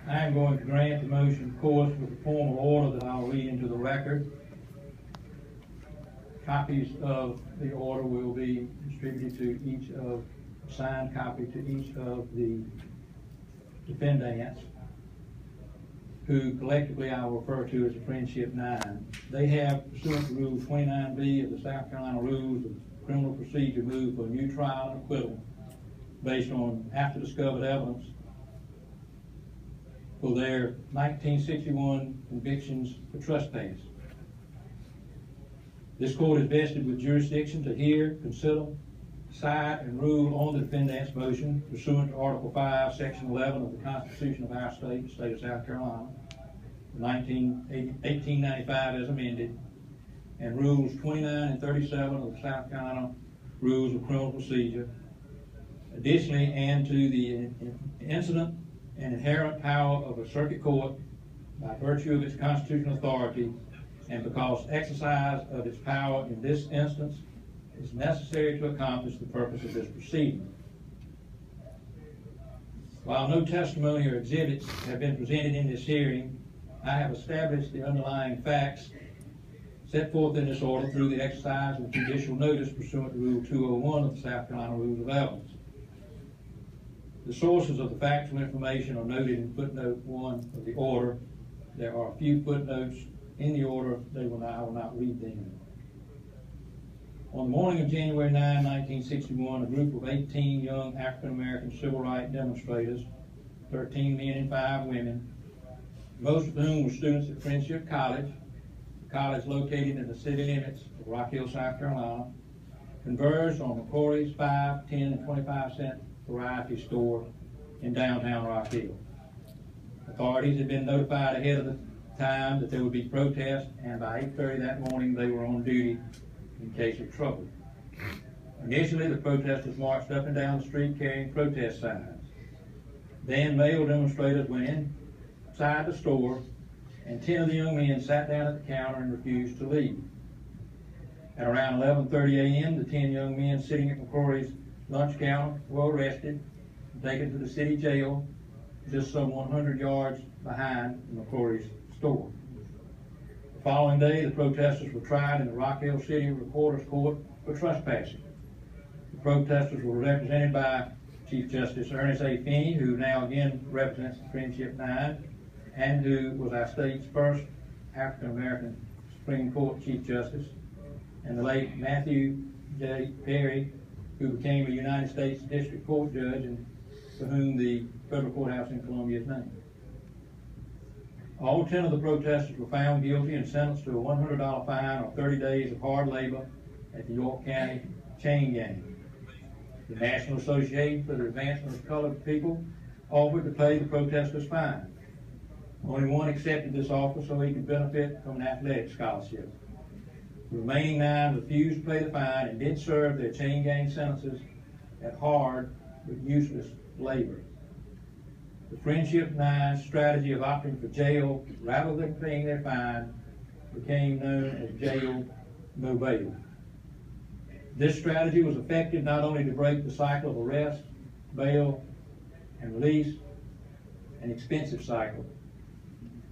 I am going to grant the motion, of course, with the formal order that I'll read into the record. Copies of the order will be distributed to signed copy to each of the defendants, who collectively I will refer to as the Friendship Nine. They have, pursuant to Rule 29B of the South Carolina Rules of Criminal Procedure, moved for a new trial and acquittal based on after-discovered evidence for their 1961 convictions for trespass. This court is vested with jurisdiction to hear, consider, decide, and rule on the defendant's motion pursuant to Article 5, Section 11 of the Constitution of our state, the state of South Carolina, 1895 as amended, and Rules 29 and 37 of the South Carolina Rules of Criminal Procedure. Additionally, and to the incident and inherent power of a circuit court by virtue of its constitutional authority, and because exercise of its power in this instance is necessary to accomplish the purpose of this proceeding. While no testimony or exhibits have been presented in this hearing, I have established the underlying facts set forth in this order through the exercise of judicial notice pursuant to Rule 201 of the South Carolina Rules of Evidence. The sources of the factual information are noted in footnote 1 of the order. There are a few footnotes in the order. I will not read them. On the morning of January 9, 1961, a group of 18 young African-American civil rights demonstrators, 13 men and 5 women, most of whom were students at Friendship College, a college located in the city limits of Rock Hill, South Carolina, converged on McCrory's 5, 10, and 25-cent variety store in downtown Rock Hill. Authorities had been notified ahead of the time that there would be protests, and by 8:30 that morning they were on duty in case of trouble. Initially, the protesters marched up and down the street carrying protest signs. Then male demonstrators went inside the store, and 10 of the young men sat down at the counter and refused to leave. At around 11:30 a.m., the 10 young men sitting at McCrory's lunch counter were arrested and taken to the city jail just some 100 yards behind McCrory's store. The following day, the protesters were tried in the Rock Hill City Recorder's Court for trespassing. The protesters were represented by Chief Justice Ernest A. Finney, who now again represents the Friendship Nine, and who was our state's first African-American Supreme Court Chief Justice, and the late Matthew J. Perry, who became a United States District Court judge and for whom the federal courthouse in Columbia is named. All 10 of the protesters were found guilty and sentenced to a $100 fine or 30 days of hard labor at the York County chain gang. The National Association for the Advancement of Colored People offered to pay the protesters' fine. Only one accepted this offer so he could benefit from an athletic scholarship. The remaining 9 refused to pay the fine and did serve their chain gang sentences at hard but useless labor. The Friendship Nine's strategy of opting for jail rather than paying their fine became known as jail no bail. This strategy was effective not only to break the cycle of arrest, bail, and release, an expensive cycle,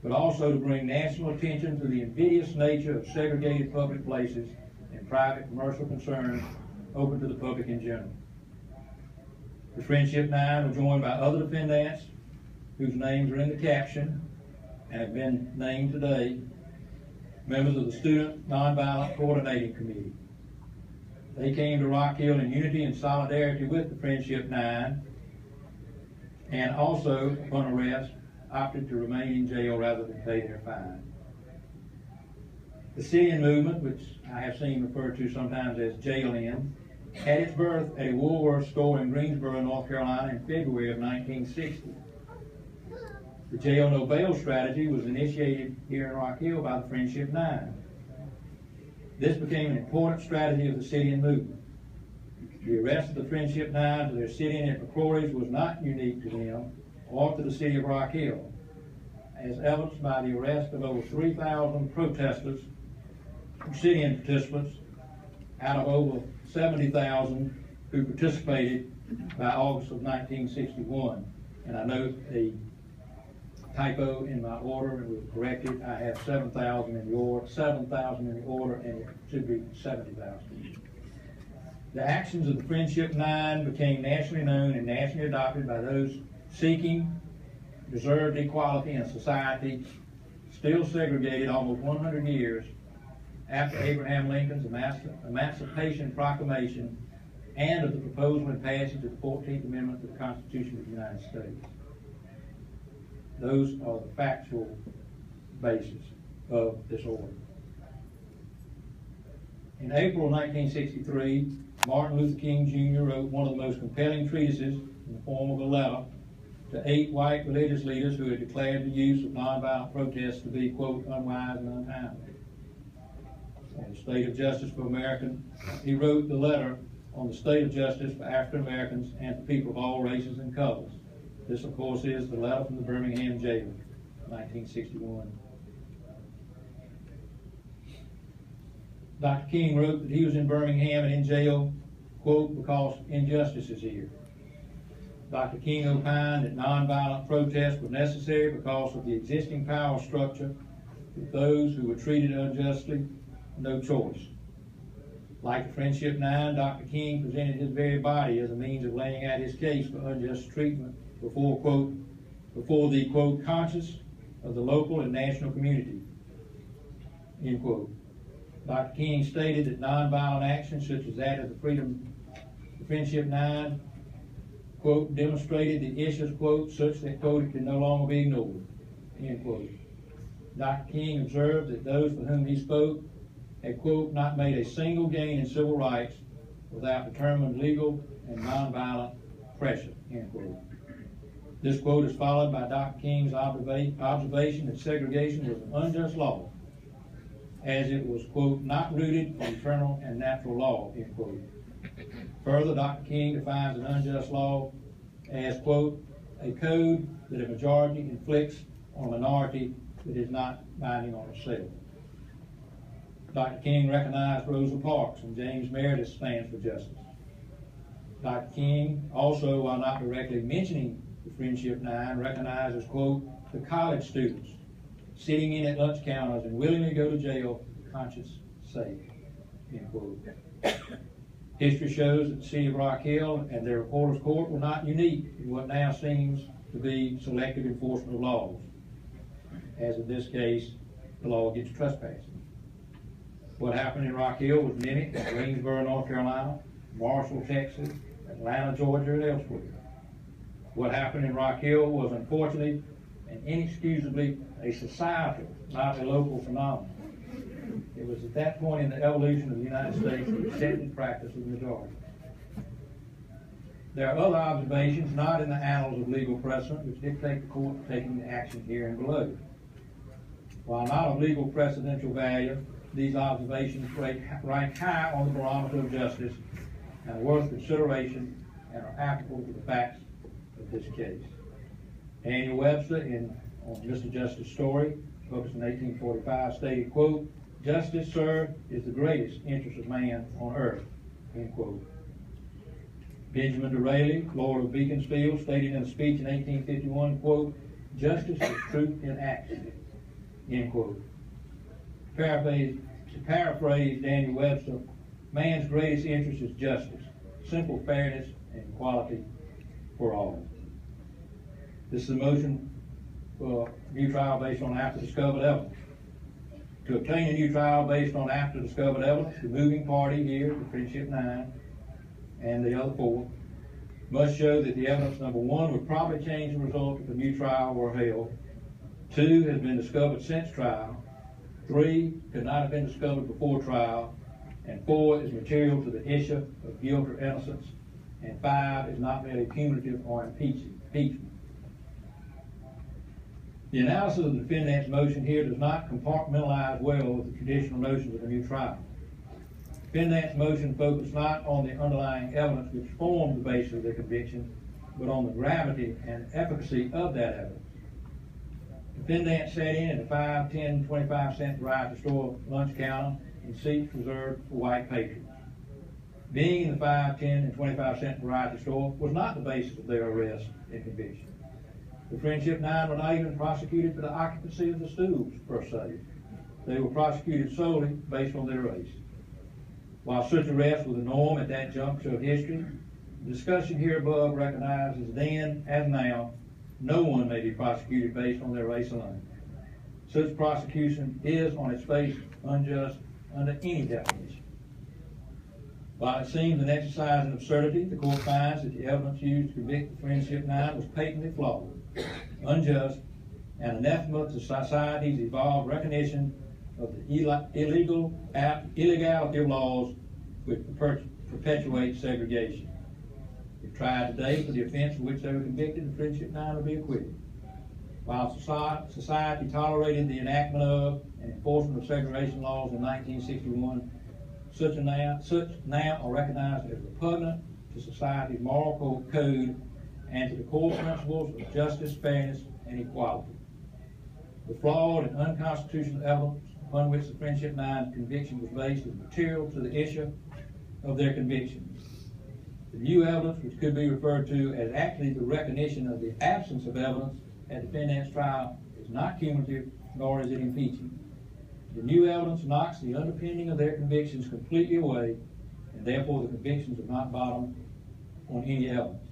but also to bring national attention to the invidious nature of segregated public places and private commercial concerns open to the public in general. The Friendship Nine were joined by other defendants whose names are in the caption and have been named today, members of the Student Nonviolent Coordinating Committee. They came to Rock Hill in unity and solidarity with the Friendship Nine, and also, upon arrest, opted to remain in jail rather than pay their fine. The sit-in movement, which I have seen referred to sometimes as jail-in, had its birth at a Woolworth store in Greensboro, North Carolina in February of 1960. The jail no bail strategy was initiated here in Rock Hill by the Friendship Nine. This became an important strategy of the sit-in movement. The arrest of the Friendship Nine to their sit-in at McCrory's was not unique to them or to the city of Rock Hill, as evidenced by the arrest of over 3,000 protesters, sit-in participants, out of over 70,000 who participated by August of 1961. And I note the typo in my order, and we've corrected. I have 7,000 in the order, 7,000 in the order, and it should be 70,000. The actions of the Friendship Nine became nationally known and nationally adopted by those seeking deserved equality in society, still segregated almost 100 years after Abraham Lincoln's Emancipation Proclamation and of the proposal and passage of the 14th Amendment to the Constitution of the United States. Those are the factual basis of this order. In April of 1963, Martin Luther King Jr. wrote one of the most compelling treatises in the form of a letter to 8 white religious leaders who had declared the use of nonviolent protests to be, quote, unwise and untimely. On the state of justice for Americans, he wrote the letter on the state of justice for African Americans and for people of all races and colors. This, of course, is the letter from the Birmingham jail, 1961. Dr. King wrote that he was in Birmingham and in jail, quote, because injustice is here. Dr. King opined that nonviolent protests were necessary because of the existing power structure with those who were treated unjustly, no choice. Like the Friendship Nine, Dr. King presented his very body as a means of laying out his case for unjust treatment before the, quote, conscience of the local and national community, end quote. Dr. King stated that nonviolent actions such as that of the Friendship Nine, quote, demonstrated the issues, quote, such that, quote, it can no longer be ignored, end quote. Dr. King observed that those for whom he spoke had, quote, not made a single gain in civil rights without determined legal and nonviolent pressure, end quote. This quote is followed by Dr. King's observation that segregation was an unjust law, as it was, quote, not rooted in eternal and natural law, end quote. Further, Dr. King defines an unjust law as, quote, a code that a majority inflicts on a minority that is not binding on itself. Dr. King recognized Rosa Parks and James Meredith's stands for justice. Dr. King also, while not directly mentioning the Friendship Nine, recognizes, quote, the college students sitting in at lunch counters and willingly go to jail for conscience' sake, end quote. History shows that the city of Rock Hill and their reporters' court were not unique in what now seems to be selective enforcement of laws. As in this case, the law against trespassing. What happened in Rock Hill was mimicked in Greensboro, North Carolina, Marshall, Texas, Atlanta, Georgia, and elsewhere. What happened in Rock Hill was unfortunately and inexcusably a societal, not a local phenomenon. It was at that point in the evolution of the United States the accepted practice of the majority. There are other observations not in the annals of legal precedent which dictate the court taking the action here and below. While not of legal precedential value, these observations rank high on the barometer of justice and are worth consideration and are applicable to the facts of this case. Daniel Webster, on Mr. Justice's Story, published in 1845, stated, quote, justice, sir, is the greatest interest of man on earth, end quote. Benjamin Disraeli, Lord of Beaconsfield, stated in a speech in 1851, quote, justice is truth in action, end quote. To paraphrase Daniel Webster, man's greatest interest is justice, simple fairness, and equality for all. This is a motion for new trial based on after discovered evidence. To obtain a new trial based on after discovered evidence, the moving party here, the Friendship Nine, and the other 4, must show that the evidence, number 1, would probably change the result if a new trial were held. 2, has been discovered since trial. 3, could not have been discovered before trial. And 4, is material to the issue of guilt or innocence. And 5, is not merely punitive or impeachment. The analysis of the defendant's motion here does not compartmentalize well with the traditional notions of a new trial. The defendant's motion focused not on the underlying evidence which formed the basis of the conviction, but on the gravity and efficacy of that evidence. The defendant sat in a 5, 10, 25-cent variety store lunch counter in seats reserved for white patrons. Being in the 5, 10, and 25-cent variety store was not the basis of their arrest and conviction. The Friendship Nine were not even prosecuted for the occupancy of the stools, per se. They were prosecuted solely based on their race. While such arrests were the norm at that juncture of history, the discussion here above recognizes then, as now, no one may be prosecuted based on their race alone. Such prosecution is, on its face, unjust under any definition. While it seems an exercise in absurdity, the court finds that the evidence used to convict the Friendship Nine was patently flawed, unjust, and anathema to society's evolved recognition of the illegality of laws which perpetuate segregation. If tried today for the offense for which they were convicted, the Friendship Nine would be acquitted. While society tolerated the enactment of and enforcement of segregation laws in 1961, such now are recognized as repugnant to society's moral code and to the core principles of justice, fairness, and equality. The flawed and unconstitutional evidence upon which the Friendship Nine conviction was based is material to the issue of their conviction. The new evidence, which could be referred to as actually the recognition of the absence of evidence at defendant's trial, is not cumulative, nor is it impeaching. The new evidence knocks the underpinning of their convictions completely away, and therefore the convictions are not bottomed on any evidence.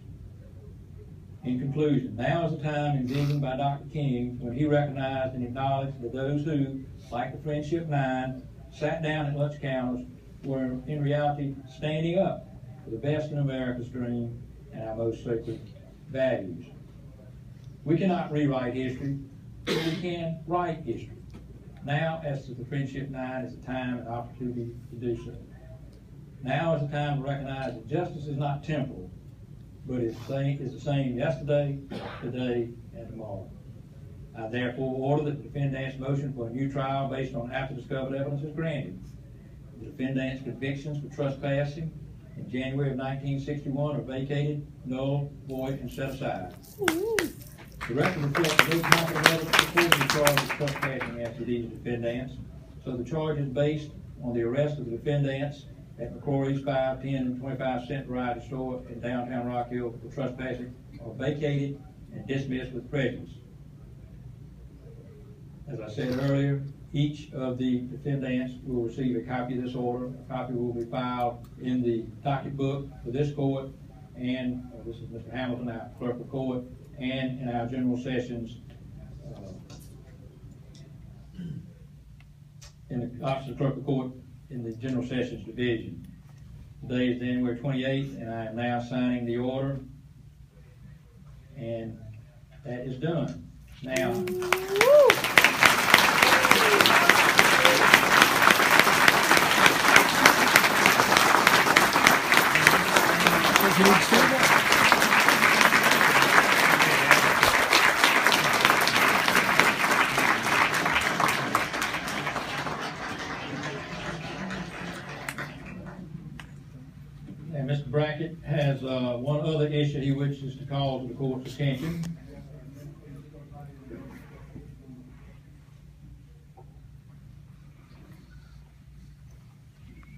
In conclusion, now is the time envisioned by Dr. King when he recognized and acknowledged that those who, like the Friendship Nine, sat down at lunch counters were in reality standing up for the best in America's dream and our most sacred values. We cannot rewrite history, but we can write history. Now, as to the Friendship Nine, is the time and opportunity to do so. Now is the time to recognize that justice is not temporal, but is the same yesterday, today, and tomorrow. I therefore order that the defendant's motion for a new trial based on after-discovered evidence is granted. The defendant's convictions for trespassing in January of 1961 are vacated, null, void, and set aside. The record reflects no competent evidence supporting the charge of trespassing after these defendants, so the charge is based on the arrest of the defendants at McCrory's 5, 10, and 25-cent variety store in downtown Rock Hill for trespassing are vacated and dismissed with prejudice. As I said earlier, each of the defendants will receive a copy of this order. A copy will be filed in the docket book for this court, and this is Mr. Hamilton, our clerk of court, and in our general sessions in the office of clerk of court in the general sessions division. Today is January 28th, and I am now signing the order, and that is done. Now, Mr. Brackett has one other issue he wishes to call to the court's attention.